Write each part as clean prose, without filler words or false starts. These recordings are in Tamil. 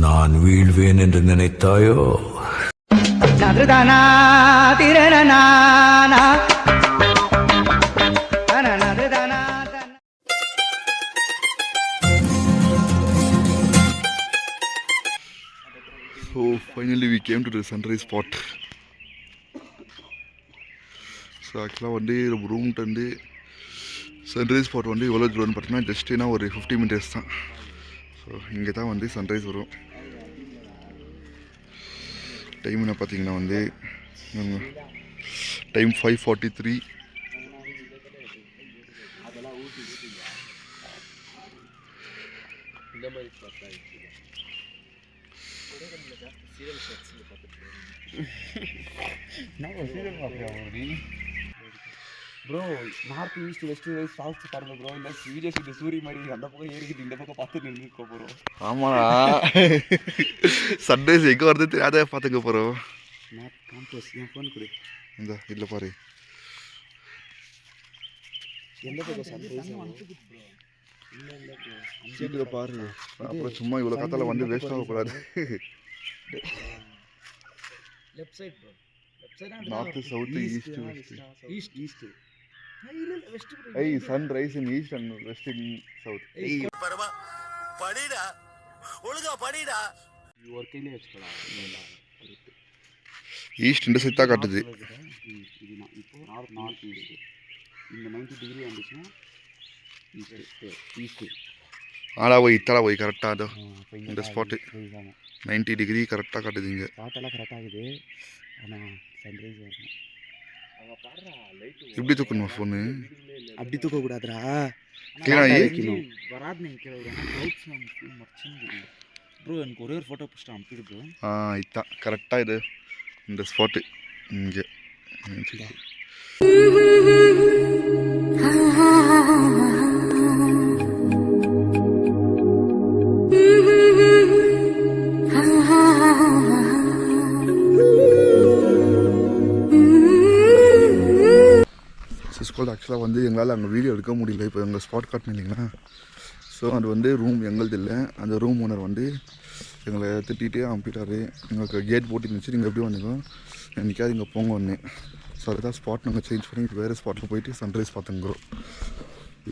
நான் வீழ்வேன் என்று நினைத்தாயோ? So finally we came to the sunrise spot. So actually one day room வந்து sunrise spot வந்து எவ்வளோ தூரம்னு பார்த்தீங்கன்னா ஜஸ்ட்னா ஒரு 50 minutes தான். ஸோ இங்கே தான் வந்து சன்ரைஸ் வரும். டைம் என்ன பார்த்தீங்கன்னா வந்து time 5:43. Bro north east west west south பாருங்க ப்ரோ. இல்லை வீடியோஸ் இந்த சூரிய மாதிரி அந்த பக்கம் ஏறிக்கிட்டு இந்த பக்கம் பார்த்து நின்றுக்க போகிறோம். ஆமாடா, சன்ரைஸ் எங்கே வருது தெரியாத பார்த்துக்க போகிறோம். மேப் காம்பஸ் என் ஃபோன் கொடு. இந்த இல்லை பாரு, எந்த பக்கம் சன்ரைஸ் இல்லை இல்லை ப்ரோ சீக்கிரம் பாரு. அப்புறம் சும்மா இவ்வளோ காத்தால வந்து வேஸ்ட் ஆகக்கூடாது. Left side bro, left side north south east west. East east இல்ல west bro. I sunrise in east and west in south. ஏய் பரமா படிடா, ஒழுங்கா படிடா. ஒரு கையிலே வச்சுக்கலாம். ஈஸ்ட் இந்த சைட் தான் காட்டுது. இது இப்போ நார்த் ஈஸ்ட் இந்த 90 டிகிரி வந்துச்சுன்னா ஈஸ்ட். ஆடா போய் இத்தடா போய் கரெக்டாக அதோ இந்த ஸ்பாட்டு 90 டிகிரி கரெக்டாக காட்டுதுங்க. ஸ்பாட்டெல்லாம் கரெக்டாக ஆகுது. ஆனால் சன்ரைஸ் வரணும். எப்படி தூக்கணுமா ஃபோனு? அப்படி தூக்கக்கூடாதுரா, கிளீனாக வைக்கணும். வராது நீங்கள் க்ளவுட்ஸ் மறைச்சின்னு ப்ரோ. எனக்கு ஒரே ஒரு ஃபோட்டோ பிடிச்சிட்டு அனுப்பிடு ப்ரோ. இதான் கரெக்டாக இது இந்த ஸ்பாட்டு இங்கே. ஆக்சுவலாக வந்து எங்களால் அங்கே வீடியோ எடுக்க முடியல. இப்போ எங்கள் ஸ்பாட் காட்டணும் இல்லைங்களா. ஸோ அது வந்து ரூம் எங்களது இல்லை. அந்த ரூம் ஓனர் வந்து எங்களை திட்டிகிட்டே அனுப்பிட்டாரு. எங்களுக்கு கேட் போட்டு இருந்துச்சு, நீங்கள் எப்படி வந்தீங்க என்றைக்காவது இங்கே போங்க ஒன்று. ஸோ அதுதான் ஸ்பாட் நாங்கள் சேஞ்ச் பண்ணி வேறு ஸ்பாட்டில் போயிட்டு சன்ரைஸ் பார்த்துங்கிறோம்.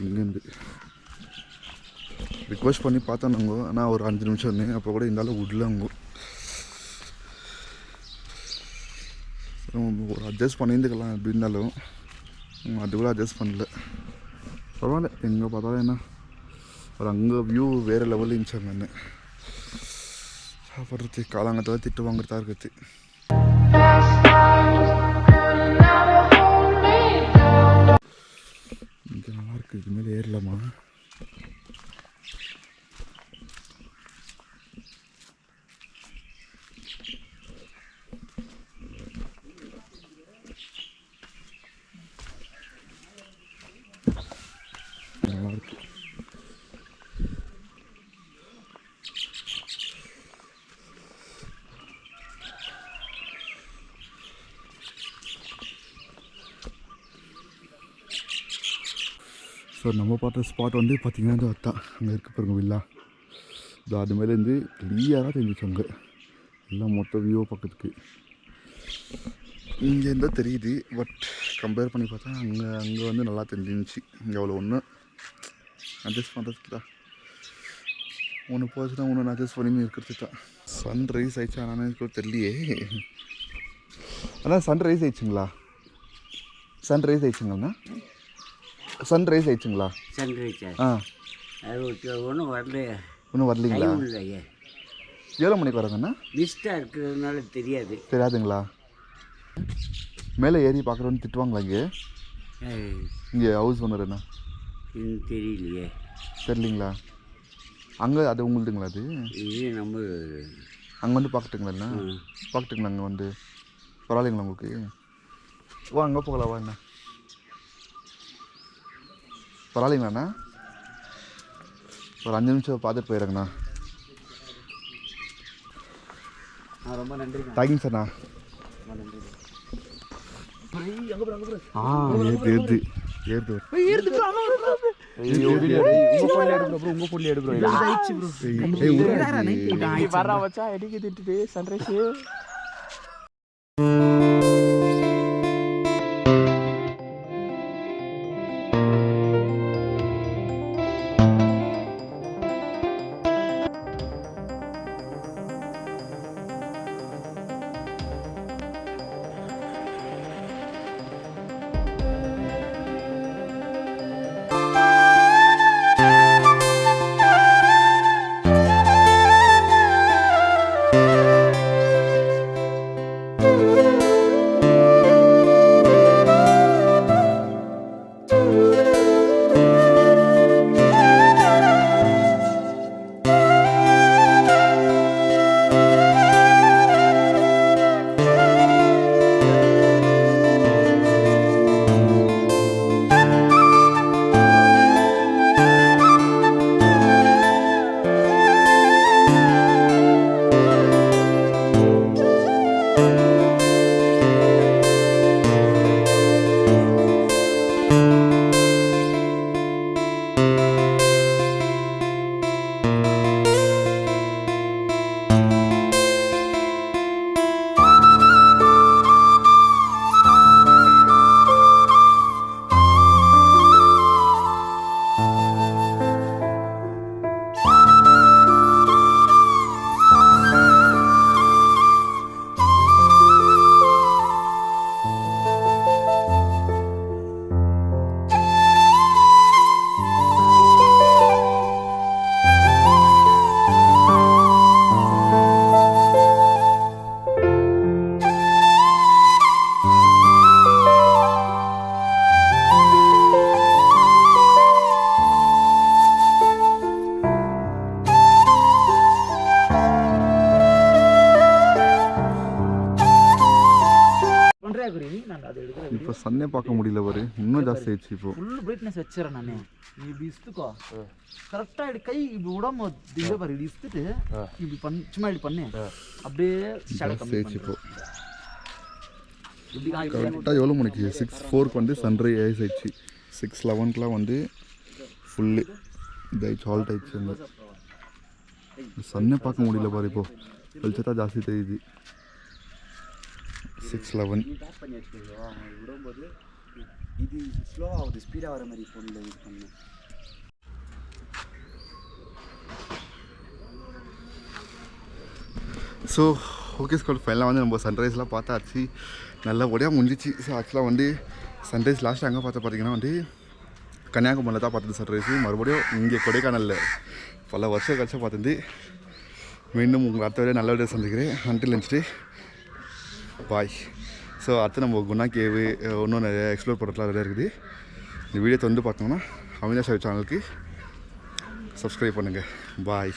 இங்கேருந்து ரிக்வெஸ்ட் பண்ணி பார்த்தோம் நாங்கள். ஆனால் ஒரு 5 நிமிஷம் இருந்தேன். அப்போ கூட இருந்தாலும் விடல அங்கே. ஒரு அட்ஜஸ்ட் பண்ணியிருந்துக்கலாம் எப்படி இருந்தாலும். அது கூட அட்ஜஸ்ட் பண்ணல. பரவாயில்ல, எங்கே பார்த்தாலும் என்ன ஒரு அங்கே வியூ வேறு லெவலில் இருந்துச்சாங்க. என்ன சாப்பிட்றது காலாங்கத்தில் திட்டு வாங்குறதா இருக்குது. இங்கே நல்லா இருக்குது. இது மேலே ஏறலாமா? நல்லாயிருக்கு. ஸோ நம்ம பார்த்த ஸ்பாட் வந்து பார்த்திங்கன்னா இந்த அதான் அங்கே இருக்க பாருங்க வில்லா. இது அது மேலேருந்து கிளியராக தெரிஞ்சிச்சு அங்கே எல்லாம் மொத்த வியூவை பக்கத்துக்கு. இங்கே இருந்தால் தெரியுது, பட் கம்பேர் பண்ணி பார்த்தா அங்கே வந்து நல்லா தெரிஞ்சிருந்துச்சு. இங்கே அவ்வளோ ஒன்று அட்ஜஸ்ட் பண்ணுறதுக்கு தான். ஒன்று போச்சுன்னா ஒன்று அட்ஜஸ்ட் பண்ணி இருக்கிறது தான். சன்ரைஸ் ஆயிடுச்சு. ஆனால் எனக்கு தெரியலையே. ஆனால் சன்ரைஸ் ஆயிடுச்சுங்களா? சன்ரைஸ் ஆயிடுச்சுங்கண்ணா? சன்ரைஸ் ஆயிடுச்சுங்களா? சன்ரைஸ் ஒன்றும் வரலையா? ஒன்றும் வரலைங்களா? எவ்வளோ மணிக்கு வராங்கண்ணா? மிஸ்டாக இருக்கிறதுனால தெரியாதுங்களா? மேலே ஏறி பார்க்குறோன்னு திட்டுவாங்களா இங்கே? இங்கே ஹவுஸ் ஓனர் என்ன தெரியலையே. தெரியலிங்களா? அங்கே அது உங்களுதுங்களா? அது இது நம்ம அங்கே வந்து பார்க்கட்டுங்களா? பார்க்கட்டுங்களா? அங்கே வந்து பரவாயில்லைங்களா உங்களுக்கு? வா அங்கே போகலாம். வா என்ன பரவாயில்லைங்களாண்ணா? ஒரு 5 நிமிஷம் பார்த்துட்டு போயிடுறேங்கண்ணா. ரொம்ப நன்றி. தேங்க்ஸ் அண்ணா. ரொம்ப நன்றி. ஏறுது ஏறுது ஏறுது. உங்க போன்ல எடு ப்ரோ உங்க போன்ல எடு ப்ரோ ஆயிச்சு ப்ரோ வர வச்சா எடிக்கு திட்டுட்டு சன்ரைஸ் இப்போ சன்னே பார்க்க முடியல பாரு, இன்னும் ஜாஸ்தி ஆயிடுச்சு. இப்போ ஃபுல் பிரைட்னஸ் வச்சிரேன் நானு. நீ இப்படி இஸ்துக்கோ கரெக்டா இப்படி கை இப்படி உடம்பு இங்க பாரு, இப்படி இஸ்துட்டு இப்படி சும்மா இப்படி பண்ணு, அப்படியே ஷேடோ கம்மி ஆயிடுச்சு. இப்போ இப்படி கரெக்டாக எவ்வளோ மணிக்கு 6:04 வந்து சன்ரைஸ் ஆயிடுச்சு. 6:11 வந்து ஃபுல்லு இதாயிடுச்சு, ஹால்ட் ஆயிடுச்சு. அங்கே சன்னே பார்க்க முடியல பாரு, இப்போ வெளிச்சத்தா ஜாஸ்தி தெரியுது. 6:11 பண்ணி வச்சுக்கோ. விடும்போது இது ஸ்லோவாக ஆகுது, ஸ்பீடாக வர மாதிரி ஃபோனில் யூஸ் பண்ணு. ஸோ ஓகே ஸ்கூல் ஃபைனலாக வந்து நம்ம சன்ரைஸ்லாம் பார்த்தாச்சு, நல்லபடியாக முடிஞ்சிச்சு. ஸோ ஆக்சுவலாக வந்து சன்ரைஸ் லாஸ்ட்டு அங்கே பார்த்தீங்கன்னா வந்து கன்னியாகுமரியில் தான் பார்த்தது சன்ரைஸு. மறுபடியும் இங்கே கொடைக்கானலில் பல வருஷம் கழிச்சு பார்த்தது. மீண்டும் உங்கள் அடுத்த வரையும் நல்ல வீடியோ சந்திக்கிறேன். அன்டில் நெக்ஸ்ட்டு பாய். ஸோ அடுத்து நம்ம குணா கேவு இன்னும் நிறைய எக்ஸ்ப்ளோர் பண்ணுறதுலாம் நிறையா இருக்குது. இந்த வீடியோ வந்து பார்த்தோம்னா அவினாஷ் சேனலுக்கு சப்ஸ்கிரைப் பண்ணுங்கள். பாய்.